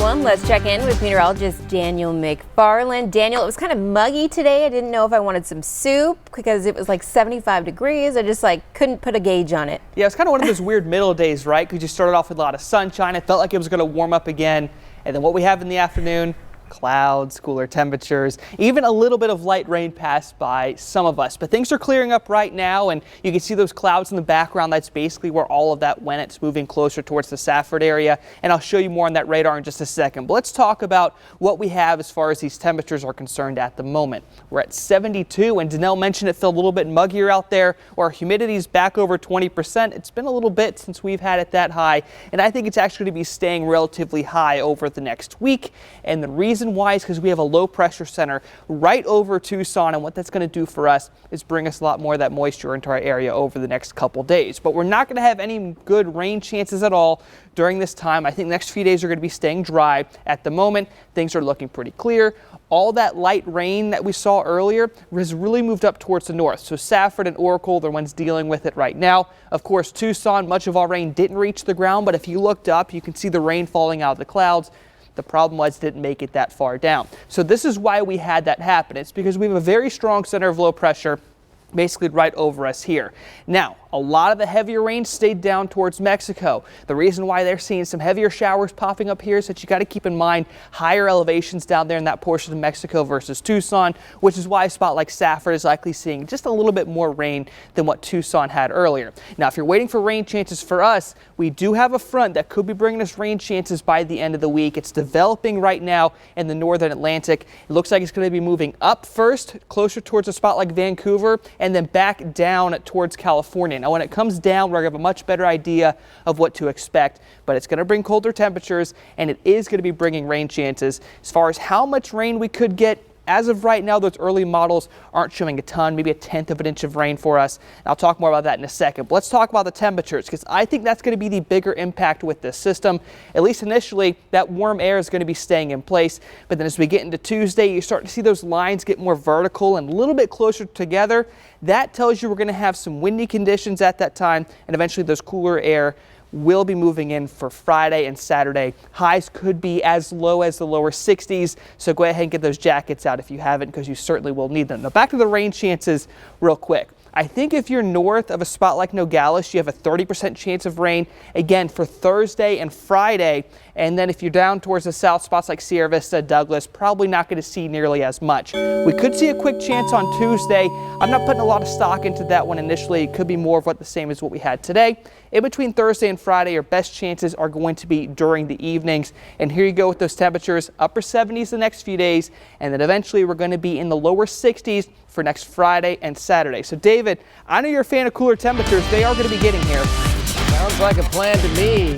everyone. Let's check in with meteorologist Daniel McFarland. Daniel, it was kind of muggy today. I didn't know if I wanted some soup because it was like 75 degrees. I just couldn't put a gauge on it. Yeah, it's kind of one of those weird middle days, right? Because you started off with a lot of sunshine. It felt like it was going to warm up again. And then what we have in the afternoon, clouds, cooler temperatures, even a little bit of light rain passed by some of us. But things are clearing up right now, and you can see those clouds in the background. That's basically where all of that went. It's moving closer towards the Safford area, and I'll show you more on that radar in just a second. But let's talk about what we have as far as these temperatures are concerned at the moment. We're at 72, and Danelle mentioned it felt a little bit muggier out there. Our humidity is back over 20%. It's been a little bit since we've had it that high, and I think it's actually going to be staying relatively high over the next week. And the reason why is because we have a low pressure center right over Tucson, and what that's going to do for us is bring us a lot more of that moisture into our area over the next couple days. But we're not going to have any good rain chances at all during this time. I think the next few days are going to be staying dry. At the moment, things are looking pretty clear. All that light rain that we saw earlier has really moved up towards the north. So Safford and Oracle, they're ones dealing with it right now. Of course, Tucson, much of our rain didn't reach the ground, but if you looked up, you can see the rain falling out of the clouds. The problem was it didn't make it that far down. So this is why we had that happen. It's because we have a very strong center of low pressure basically right over us here. Now, a lot of the heavier rain stayed down towards Mexico. The reason why they're seeing some heavier showers popping up here is that you got to keep in mind higher elevations down there in that portion of Mexico versus Tucson, which is why a spot like Safford is likely seeing just a little bit more rain than what Tucson had earlier. Now, if you're waiting for rain chances for us, we do have a front that could be bringing us rain chances by the end of the week. It's developing right now in the northern Atlantic. It looks like it's going to be moving up first, closer towards a spot like Vancouver, and then back down towards California. Now, when it comes down, we're going to have a much better idea of what to expect, but it's going to bring colder temperatures, and it is going to be bringing rain chances. As far as how much rain we could get, as of right now, those early models aren't showing a ton, maybe a tenth of an inch of rain for us. And I'll talk more about that in a second. But let's talk about the temperatures, because I think that's going to be the bigger impact with this system. At least initially, that warm air is going to be staying in place. But then as we get into Tuesday, you start to see those lines get more vertical and a little bit closer together. That tells you we're going to have some windy conditions at that time, and eventually those cooler air will be moving in for Friday and Saturday. Highs could be as low as the lower 60s, so go ahead and get those jackets out if you haven't, because you certainly will need them. Now back to the rain chances real quick. I think if you're north of a spot like Nogales, you have a 30% chance of rain, again, for Thursday and Friday. And then if you're down towards the south, spots like Sierra Vista, Douglas, probably not going to see nearly as much. We could see a quick chance on Tuesday. I'm not putting a lot of stock into that one initially. It could be more of what the same as what we had today. In between Thursday and Friday, your best chances are going to be during the evenings. And here you go with those temperatures, upper 70s the next few days, and then eventually we're going to be in the lower 60s for next Friday and Saturday. So David, I know you're a fan of cooler temperatures. They are going to be getting here. Sounds like a plan to me.